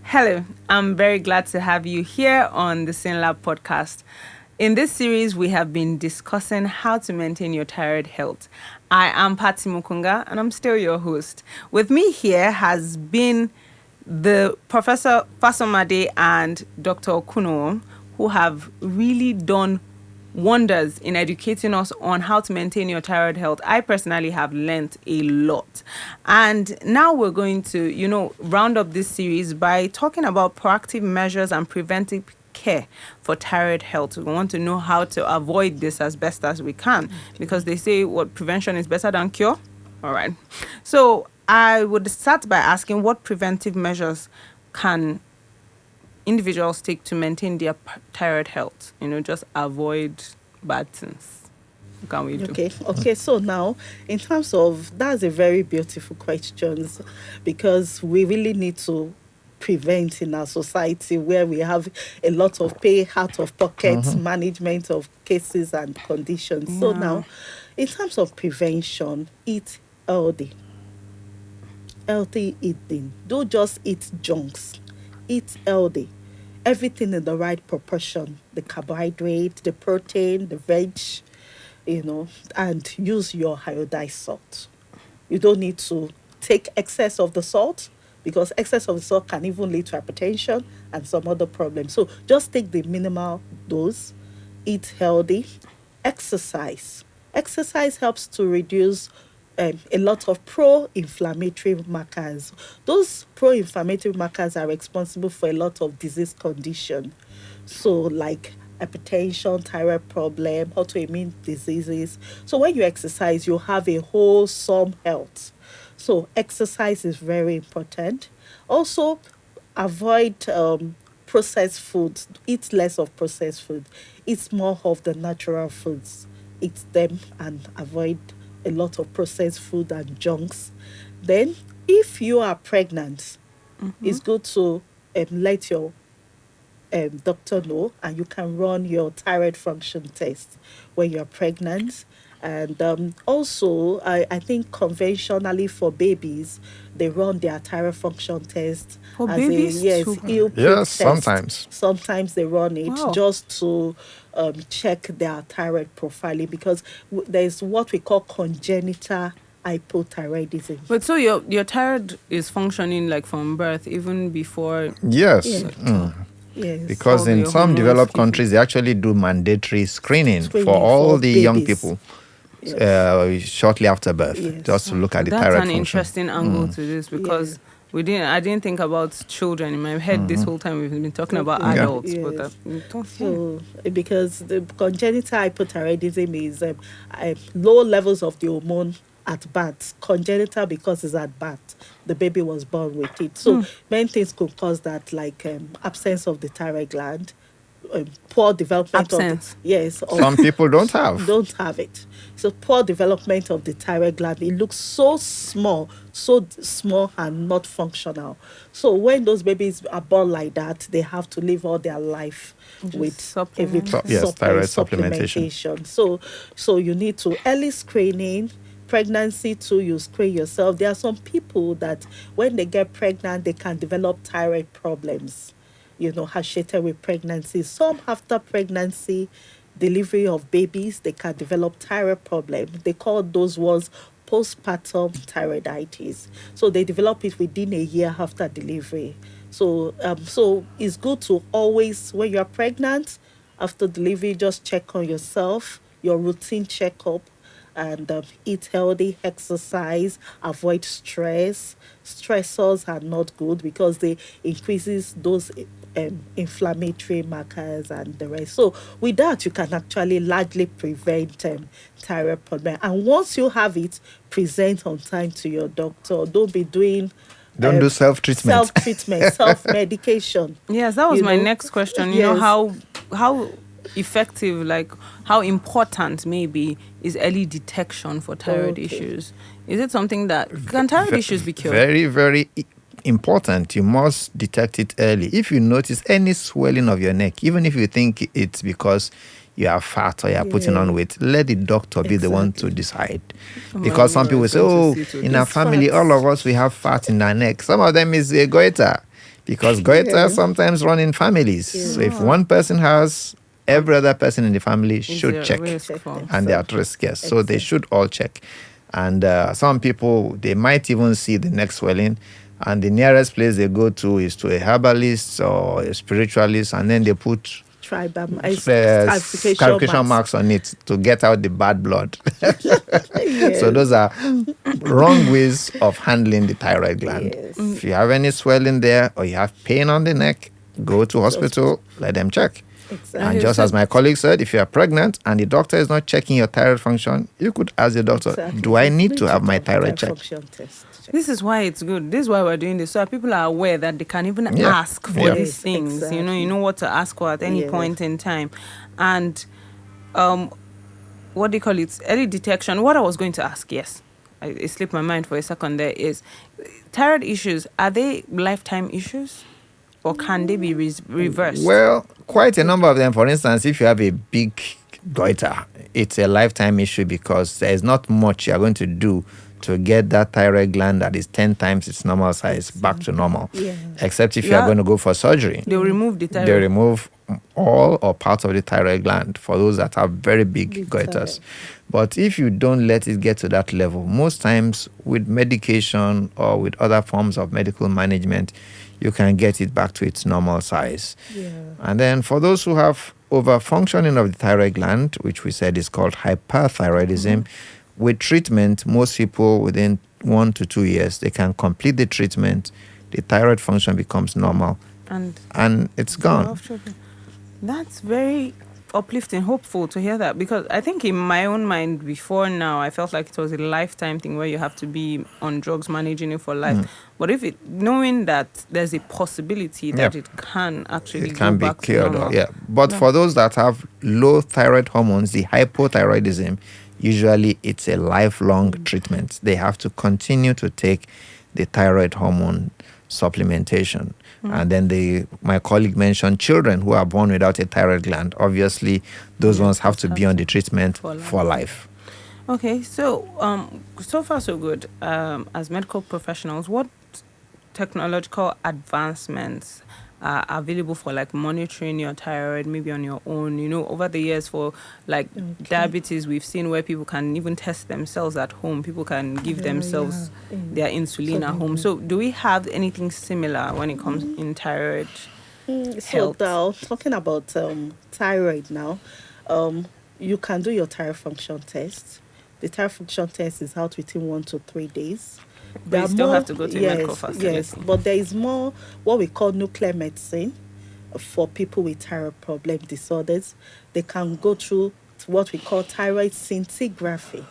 Hello, I'm very glad to have you here on the SYNLAB podcast. In this series, we have been discussing how to maintain your thyroid health. I am Patsy Mokungah, and I'm still your host. With me here has been the Professor Fasanmade and Dr. Okunowo, who have really done wonders in educating us on how to maintain your thyroid health. I personally have learned a lot. And now we're going to, round up this series by talking about proactive measures and preventive care for thyroid health. We want to know how to avoid this as best as we can, because they say what prevention is better than cure. All right. So I would start by asking, what preventive measures can individuals take to maintain their thyroid health? Just avoid bad things. What can we do? Okay. So now, in terms of, that's a very beautiful question, because we really need to prevent in our society where we have a lot of pay out of pocket management of cases and conditions. Yeah. So now, in terms of prevention, eat healthy. Healthy eating. Don't just eat junks. Eat healthy. Everything in the right proportion, the carbohydrate, the protein, the veg, and use your iodized salt. You don't need to take excess of the salt, because excess of the salt can even lead to hypertension and some other problems. So just take the minimal dose, eat healthy, exercise. Exercise helps to reduce a lot of pro-inflammatory markers. Those pro-inflammatory markers are responsible for a lot of disease condition. So like hypertension, thyroid problem, autoimmune diseases. So when you exercise, you have a wholesome health. So exercise is very important. Also, avoid processed foods. Eat less of processed food. Eat more of the natural foods. Eat them and avoid a lot of processed food and junks. Then, if you are pregnant, it's good to let your doctor know, and you can run your thyroid function test when you're pregnant. And also, I think conventionally for babies, they run their thyroid function test For as babies too? Yes, sometimes. Sometimes they run it Wow. just to check their thyroid profiling, because there's what we call congenital hypothyroidism. But so your thyroid is functioning like from birth, even before. Yes. Yeah. Yes. Because All in the some hormones developed kick in. countries, they actually do mandatory screening Screening for all for the young babies. people Yes. shortly after birth, Yes. just to look at the That's thyroid an function. interesting angle to this, because I didn't think about children in my head this whole time. We've been talking about Yeah. adults, but Yes. So, because the congenital hypothyroidism is low levels of the hormone at birth. Congenital because it's at birth. The baby was born with it. So many things could cause that, like absence of the thyroid gland, poor development Absence. of Some people don't have. it. So poor development of the thyroid gland. It looks so small and not functional. So when those babies are born like that, they have to live all their life with supplement. Thyroid supplementation. So you need to early screening. Pregnancy too, you screen yourself. There are some people that when they get pregnant, they can develop thyroid problems, associated with pregnancy. Some after pregnancy, delivery of babies, they can develop thyroid problems. They call those ones postpartum thyroiditis. So they develop it within a year after delivery. So it's good to always, when you're pregnant, after delivery, just check on yourself, your routine checkup, and eat healthy, exercise, avoid stress. Stressors are not good because they increases those inflammatory markers and the rest. So with that, you can actually largely prevent thyroid problem. And once you have it, present on time to your doctor. Don't be doing Don't do self-treatment. Self-medication. Yes, that was my next question. Yes. How effective, like how important maybe is early detection for thyroid issues? Is it something that can thyroid issues be cured? Very, very important. You must detect it early. If you notice any swelling of your neck, even if you think it's because you are fat or you are putting on weight, let the doctor be the one to decide. Oh, Because some people say, oh, in our family, all of us, we have fat in our neck. Some of them is a goiter, because goiter sometimes run in families. So if one person has, every other person in the family should check. And they are at risk, yes. So they should all check. And some people, they might even see the neck swelling, and the nearest place they go to is to a herbalist or a spiritualist, and then they put clarification marks on it to get out the bad blood. So those are wrong ways of handling the thyroid gland. If you have any swelling there or you have pain on the neck, go to hospital, let them check. Exactly. And just as my colleague said, if you are pregnant and the doctor is not checking your thyroid function, you could ask the doctor, do I need to have my thyroid checked? This is why it's good. This is why we're doing this. So people are aware that they can even ask for these things. Exactly. You know what to ask for at any point in time. And what do you call it? Early detection. What I was going to ask, it slipped my mind for a second there, is thyroid issues, are they lifetime issues? Or can they be reversed? Well, quite a number of them. For instance, if you have a big goiter, it's a lifetime issue, because there is not much you're going to do to get that thyroid gland that is 10 times its normal size back to normal. Except if you are going to go for surgery. They'll remove the thyroid. They remove all or parts of the thyroid gland for those that have very big goiters. But if you don't let it get to that level, most times with medication or with other forms of medical management, you can get it back to its normal size. And then for those who have overfunctioning of the thyroid gland, which we said is called hyperthyroidism, with treatment, most people within 1 to 2 years, they can complete the treatment, the thyroid function becomes normal, and it's gone. That's very uplifting, hopeful to hear that, because I think in my own mind before now, I felt like it was a lifetime thing where you have to be on drugs, managing it for life. But knowing that there's a possibility that it can actually go back to normal. But for those that have low thyroid hormones, the hypothyroidism, usually it's a lifelong treatment. They have to continue to take the thyroid hormone supplementation. And then my colleague mentioned children who are born without a thyroid gland. Obviously, those ones have to be on the treatment for life. Okay, so so far so good. As medical professionals, what technological advancements are available for monitoring your thyroid, maybe on your own? Over the years for diabetes, we've seen where people can even test themselves at home. People can give themselves their insulin at home. So do we have anything similar when it comes in thyroid health? So now, talking about thyroid now, you can do your thyroid function test. The thyroid function test is out within 1 to 3 days. But you still have to go to a medical facility. Yes, but there is more what we call nuclear medicine for people with thyroid problem disorders. They can go through what we call thyroid scintigraphy,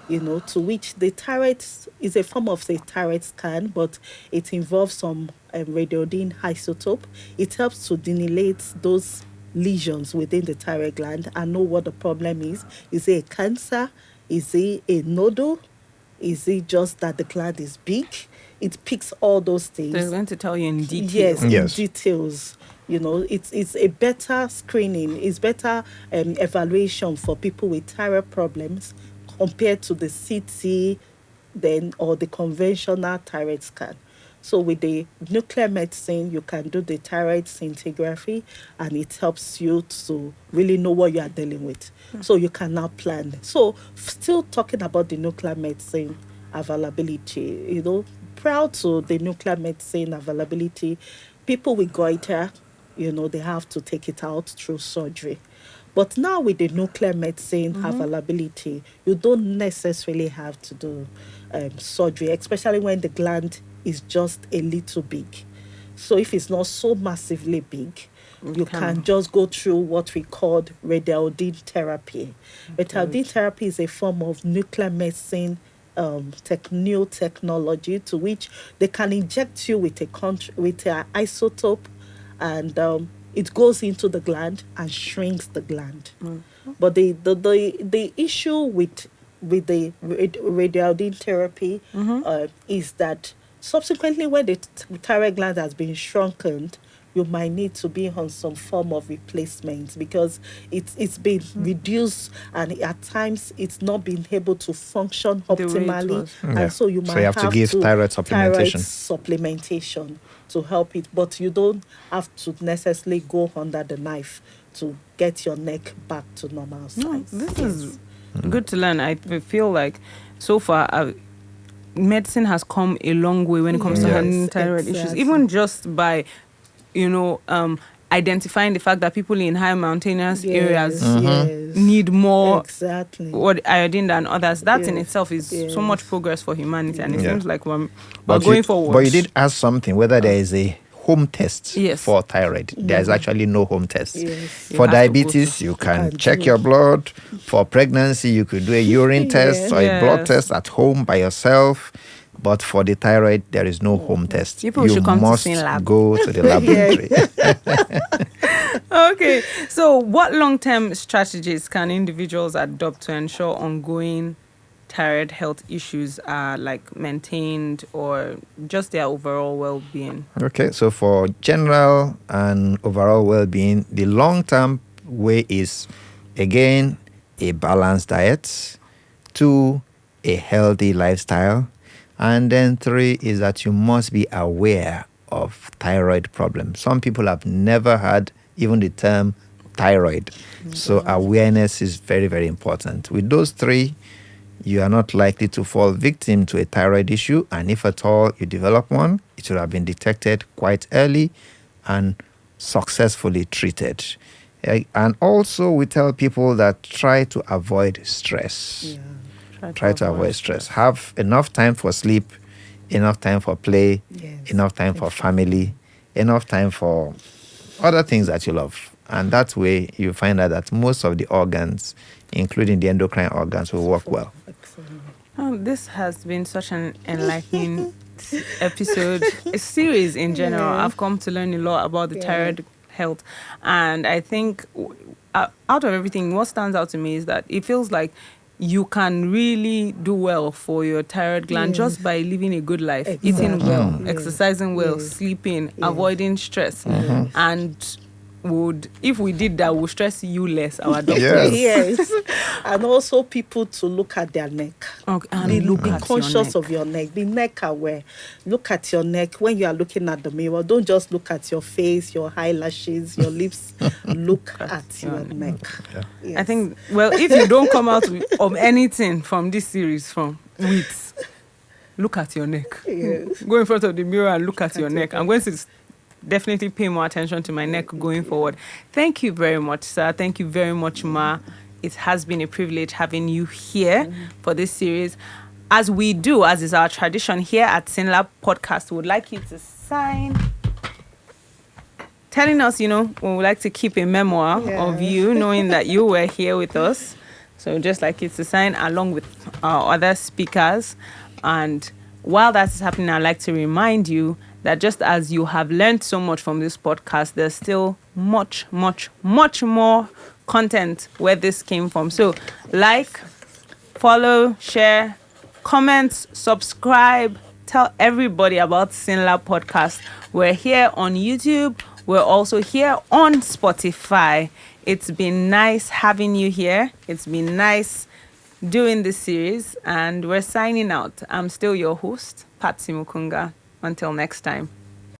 to which the thyroid is a form of the thyroid scan, but it involves some radiodine isotope. It helps to delineate those lesions within the thyroid gland and know what the problem is. Is it a cancer? Is it a nodule? Is it just that the gland is big? It picks all those things. They're going to tell you in detail. Yes, in details. It's a better screening. It's better evaluation for people with thyroid problems compared to the CT or the conventional thyroid scan. So with the nuclear medicine, you can do the thyroid scintigraphy, and it helps you to really know what you are dealing with. So you can now plan. So still talking about the nuclear medicine availability, prior to the nuclear medicine availability, people with goiter, they have to take it out through surgery. But now with the nuclear medicine availability, you don't necessarily have to do surgery, especially when the gland is just a little big. So if it's not so massively big, you can just go through what we call radiodine therapy. Radiodine therapy is a form of nuclear medicine new technology, to which they can inject you with an isotope, and it goes into the gland and shrinks the gland. But the issue with the radiodine therapy is that subsequently, when the thyroid gland has been shrunken, you might need to be on some form of replacement because it's been reduced, and at times it's not been able to function The way it optimally, was. Yeah. and so you So might you have to give thyroid supplementation. supplementation to help it, but you don't have to necessarily go under the knife to get your neck back to normal size. No, this Yes. is good to learn. I feel like so far medicine has come a long way when it comes to Yes, handling thyroid issues, exactly. even just by, identifying the fact that people in high mountainous areas yes. need more Exactly. iodine than others. That in Yes, itself is so much yes. progress for humanity, and it Yeah. seems like we're But going you, forward. But you did ask something whether there is a home test Yes. for thyroid. There is actually no home test. Yes. You For have to go diabetes, to- you can can check do. your blood. For pregnancy, you could do a urine test or a blood Yes. test at home by yourself. But for the thyroid, there is no home test. People you should come to must SYNLAB. go to the laboratory. Okay, so what long-term strategies can individuals adopt to ensure ongoing thyroid health issues are like maintained, or just their overall well-being? Okay, so for general and overall well-being, the long-term way is, again, a balanced diet, 2, a healthy lifestyle, and then 3 is that you must be aware of thyroid problems. Some people have never had even the term thyroid, so awareness is very, very important. With those 3, you are not likely to fall victim to a thyroid issue, and if at all you develop one, it should have been detected quite early and successfully treated. And also, we tell people that try to avoid stress. Yeah. Try to avoid stress. Have enough time for sleep, enough time for play, Yes. enough time for family, enough time for other things that you love. And that way, you find out that most of the organs, including the endocrine organs, will work well. Excellent. Oh, this has been such an enlightening episode, a series in general. Yeah. I've come to learn a lot about the Yeah. thyroid health, and I think out of everything, what stands out to me is that it feels like you can really do well for your thyroid gland Yes. just by living a good life, Exactly. eating well, Yes. exercising well, Yes. sleeping, Yes. avoiding stress, and if we did that, we'll stress you less, our doctors. Yes. Yes. And also people to look at their neck. Okay, and Be look be at your conscious neck. of your neck. Be neck aware. Look at your neck when you are looking at the mirror. Don't just look at your face, your eyelashes, your lips. Look at your your neck. Yes. I think, well, if you don't come out of anything from this series with look at your neck. Yes. Go in front of the mirror and look at your your neck. I'm going to definitely pay more attention to my neck going forward. Thank you very much, sir. Thank you very much, Ma. It has been a privilege having you here for this series. As we do, as is our tradition here at SYNLAB Podcast, we would like you to sign, telling us, we would like to keep a memoir of you, knowing that you were here with us. So just like you to sign along with our other speakers. And while that is happening, I'd like to remind you that just as you have learned so much from this podcast, there's still much, much, much more content where this came from. So like, follow, share, comment, subscribe, tell everybody about SYNLAB Podcast. We're here on YouTube. We're also here on Spotify. It's been nice having you here. It's been nice doing this series, and we're signing out. I'm still your host, Patsy Mokungah. Until next time.